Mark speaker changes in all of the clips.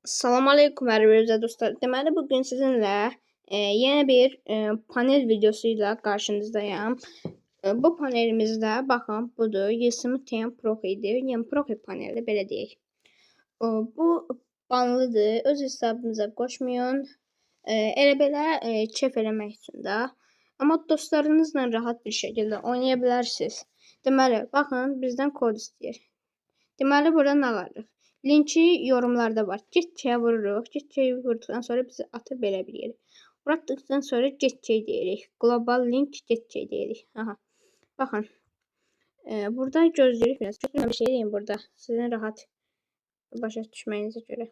Speaker 1: Salam aleykum əziz dostlar. Deməli bugün sizinlə yeni bir panel videosuyla qarşınızdayım. Bu panelimizdə baxın budur. Yosemite Profidir. Yəni Profi paneli belə deyək. Bu banlıdır. Öz hesabınıza qoşmayın. Elə belə kef eləmək üçün də. Amma dostlarınızla rahat bir şəkildə oynaya bilərsiniz. Deməli baxın bizdən kod istəyir. Deməli burada nə var? Linki yorumlarda var. Getçəyə vururuq. Getçəyi vurduqdan sonra bizi atır belə bir yerə. Vuratdıqdan sonra getçəyi deyirik. Global link getçəyi deyirik. Aha. Baxın. Burada gözləyirik biraz. Çünki bir şey deyim burada. Sizin rahat başa düşməyinizə görə.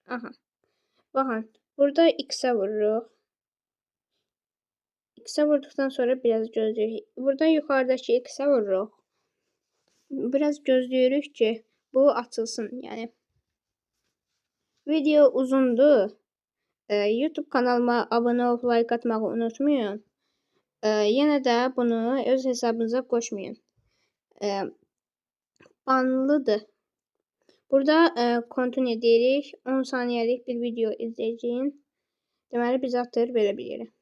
Speaker 1: Aha. Baxın. Burada X-ə vururuq. X-ə vurduqdan sonra biraz gözləyirik. Burada yuxarıdakı X-ə vururuq. Biraz gözləyirik ki, bu açılsın. Yəni video uzundur. YouTube kanalıma abunə olub like atmağı unutmayın. Yenə də bunu öz hesabınıza qoşmayın. Banlıdır. Burada continue deyirik. 10 saniyəlik bir video izləyəcəyin. Deməli biz atır belə bir yerə.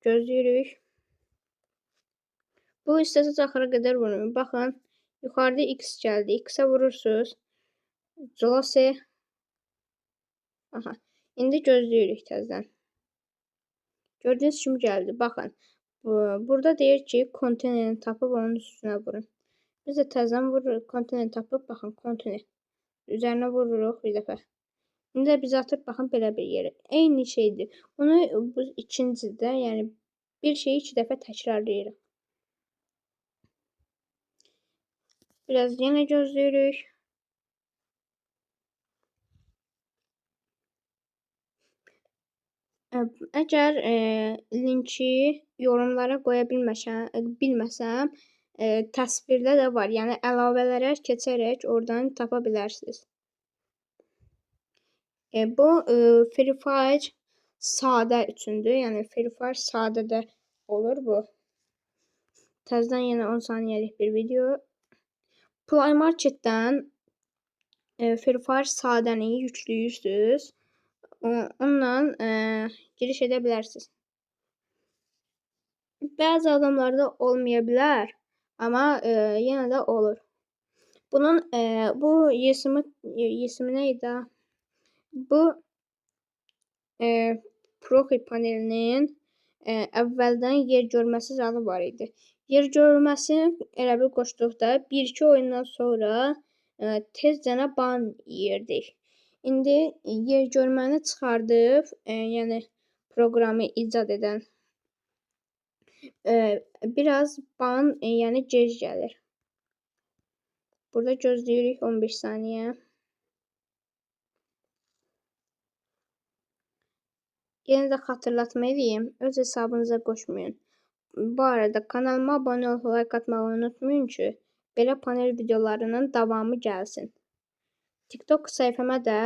Speaker 1: Gözləyirik. Bu istəsəz axıra qədər vurun. Baxın, yuxarıda X gəldi. X-ə vurursunuz. Jose. Aha. İndi gözləyirik təzədən. Gördüyünüz kimi gəldi. Baxın. Burada deyir ki, konteyneri tapıb onun üstünə vurun. Biz də təzədən vururuq. Konteyneri tapıb, baxın, konteyner. Üzərinə vururuq bir dəfə. İndi də biz atıb, baxın, belə bir yerə. Eyni şeydir. Bunu bu ikincidə, yəni bir şeyi 2 dəfə təkrarlayırıq. Biraz yenə gözləyirik. Əgər linki yorumlara qoya bilməsəm, təsvirdə də var. Yəni əlavələrə keçərək oradan tapa bilərsiniz. Bu Free Fire sadə üçündür. Yəni Free Fire sadədə olur bu. Təzədən yenə 10 saniyəlik bir video. Play Marketdən Free Fire sadəni yükləyirsiniz. Onunla giriş edə bilərsiniz. Bəzi adamlarda olmaya bilər, amma yenə də olur. Bunun bu Yosemite neydi? Bu Profi panelinin əvvəldən yer görməsi zalı var idi. Yer görməsi elə bir qoşduqda 1-2 oyundan sonra tezcənə ban yeyirdik. İndi yer görməni çıxardıb, yəni proqramı icad edən biraz ban, yəni gec gəlir. Burada gözləyirik 15 saniyə. Yenə də xatırlatma edeyim, öz hesabınıza qoşmayın. Bu arada kanalıma abunə olub like atmağı unutmayın ki, belə panel videolarının davamı gəlsin. TikTok səhifəmə də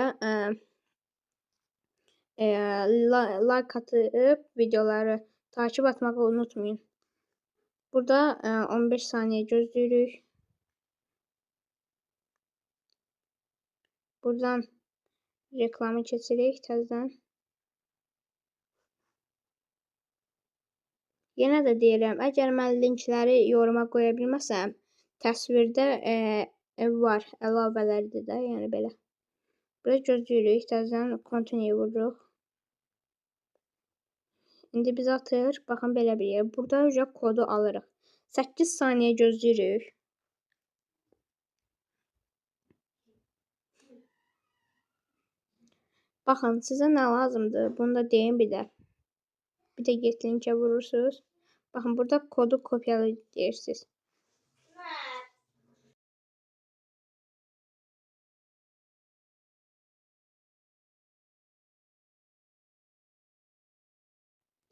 Speaker 1: like atıb videoları takip etməyi unutmayın. Burada 15 saniyə gözləyirik. Buradan reklamı keçirik təzədən. Yenə də deyirəm, əgər mən linkləri yoruma qoya bilməsəm, təsvirdə var, əlavələrdir də, yəni belə. Burada gözləyirik, təzədən continue vururuq. İndi biz atır, baxın belə bir yer. Burada kodu alırıq. 8 saniyə gözləyirik. Baxın, sizə nə lazımdır? Bunu da deyim bir də. Bir də get linkə vurursunuz. Baxın, burada kodu kopyala deyirsiniz.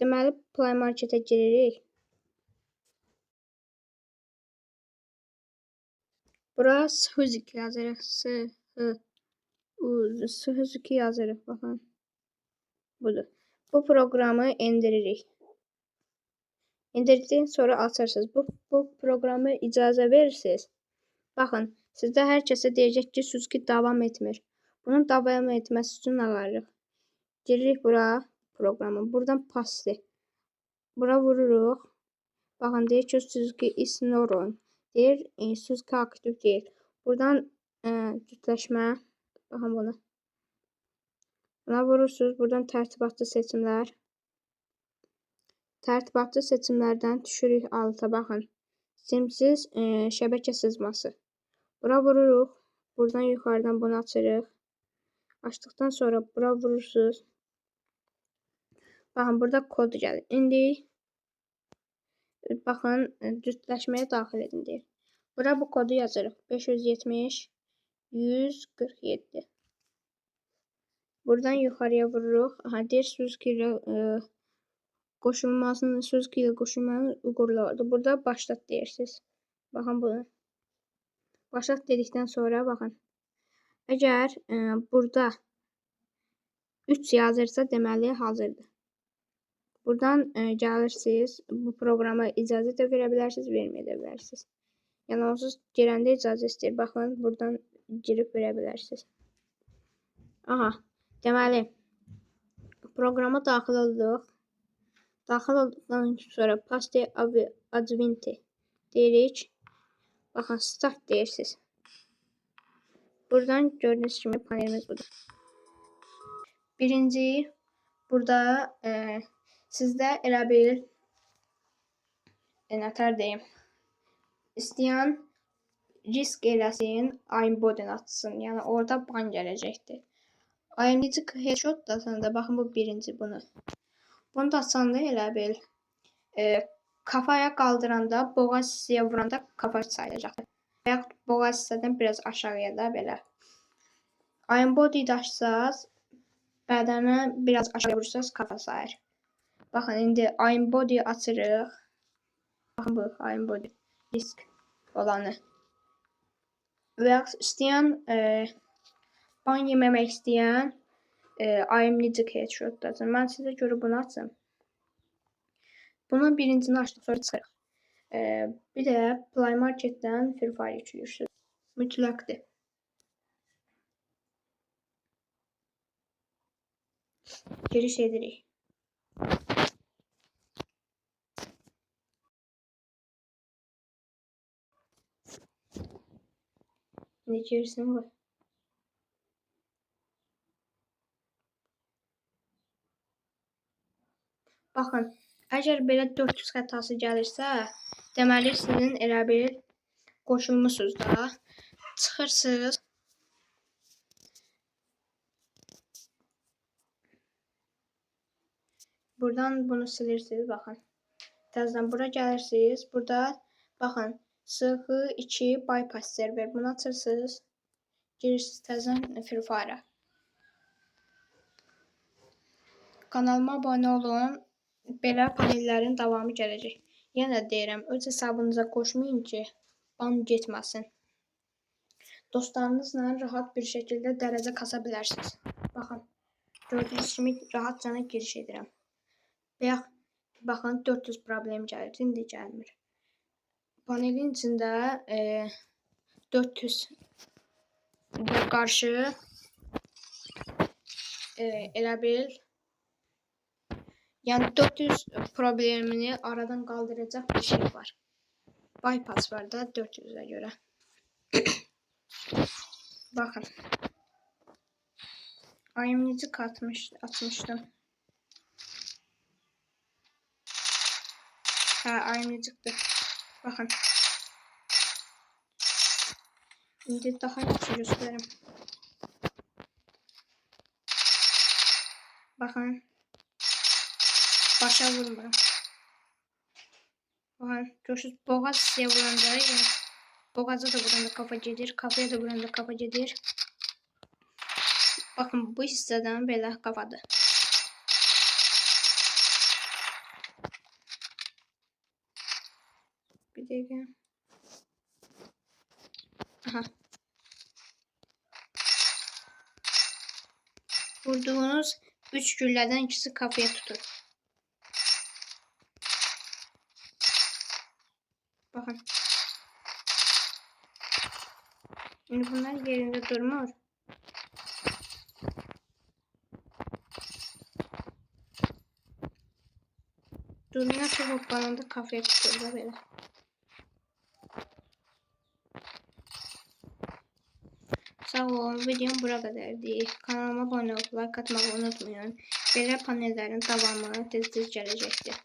Speaker 1: Deməli, Play Marketə giririk. Bura Suzuki yazırıq. Suzuki yazırıq, baxın. Budur. Bu proqramı indiririk. İndirdikdən sonra açırsınız. Bu proqramı icazə verirsiniz. Baxın, sizdə hər kəsə deyəcək ki, süzgü davam etmir. Bunun davam etməsi üçün nə varıq? Giririk bura proqramı. Buradan pasti. Bura vururuq. Baxın, deyir ki, süzgü is not on. Deyir, süzgü aktiv deyil. Buradan cütləşmə. Baxın bunu. Buna vurursunuz. Buradan tərtibatlı seçimlər. Tərtibatlı seçimlərdən düşürük alta. Baxın. Simsiz şəbəkə sızması. Bura vururuq. Buradan yuxarıdan bunu açırıq. Açdıqdan sonra bura vurursunuz. Baxın, burada kod gəlir. İndi baxın, cütləşməyə daxil edin deyir. Bura bu kodu yazırıq. 570 147. Buradan yuxarıya vururuq. Aha, deyir süzgü ilə qoşulmasını, süzgü ilə qoşulmanın uğurlu. Burada başlat deyirsiniz. Baxın bunu. Başlat dedikdən sonra baxın. Əgər burada 3 yazırsa deməli hazırdır. Buradan gəlirsiniz. Bu proqrama icazə də verə bilərsiniz, verməyə də bilərsiniz. Yəni onsuz girəndə icazə istəyir. Baxın, buradan girib verə bilərsiniz. Aha, deməli proqrama daxil olduq. Daxil olduqdan sonra pasti advinti deyirik. Baxın, start deyirsiniz. Buradan gördüyünüz kimi panelimiz budur. Birinci, burada sizdə elə bir nətər deyim, istəyən risk eləsin, aimbodin açsın. Yəni orada ban gələcəkdir. IMDG headshot da da baxın bu birinci bunu. Bunu da açanda elə bil kafaya qaldıranda, boğaz hissəyə vuranda kafa sayılacaqdır. Və yaxud boğaz hissədən biraz aşağıya da belə. Aimbody açsaz, bədənə biraz aşağıya vurursanız kafa sayır. Baxın, indi aimbody açırıq. Baxın bu aimbody risk olanı. Və yaxud istəyən ban yeməmək istəyən IMDG headshot da açın. Mən sizə görə bunu açım. Bunun birincini açdıq, sonra çıxırıq. Bir də Play Marketdən Free Fire yüklüyorsunuz. Mütləqdir. Giriş edirik. İndi girirsin bu. Baxın, əgər belə 400 xətası gəlirsə, deməli sizin elə bir qoşulmusunuz da. Çıxırsınız. Buradan bunu silirsiniz, baxın. Təzədən bura gəlirsiniz. Burada baxın, SX2 bypass server. Bunu açırsınız. Girirsiniz təzədən Free Fire'a. Kanalıma abunə olun. Belə panellərin davamı gələcək. Yenə deyirəm, öz hesabınıza qoşmayın ki, ban getməsin. Dostlarınızla rahat bir şəkildə dərəcə kasa bilərsiniz. Baxın, gördüyünüz kimi rahatcana giriş edirəm. Və yaxud, baxın, 400 problem gəlir, indi gəlmir. Panelin içində 400 qarşı elə bil, yəni 400 problemini aradan qaldıracaq bir şey var. Bypass var da 400'ə görə. Baxın. IMDG açmışdım. Hə, IMDG'dir. Baxın. İndi daha yaxşı göstərim. Baxın. Başa vurmuram. Baxın, görürsünüz, boğaz hissəyə vuranda, yəni boğaza da vuranda kafa gedir, kafaya da vuranda kafa gedir. Baxın, bu hissədən belə kafadır. Bir dəqiqə. Aha. Vurduğunuz 3 güllədən ikisi kafaya tutur. Bakın. İndi bunlar yerində durmur. Durmuyor ki hoppananda kafaya tutur da belə. Sağ olun. Videom bura qədərdir. Kanalıma abunə olub like atmağı unutmayın. Belə panellərin davamı tez-tez gələcəkdir.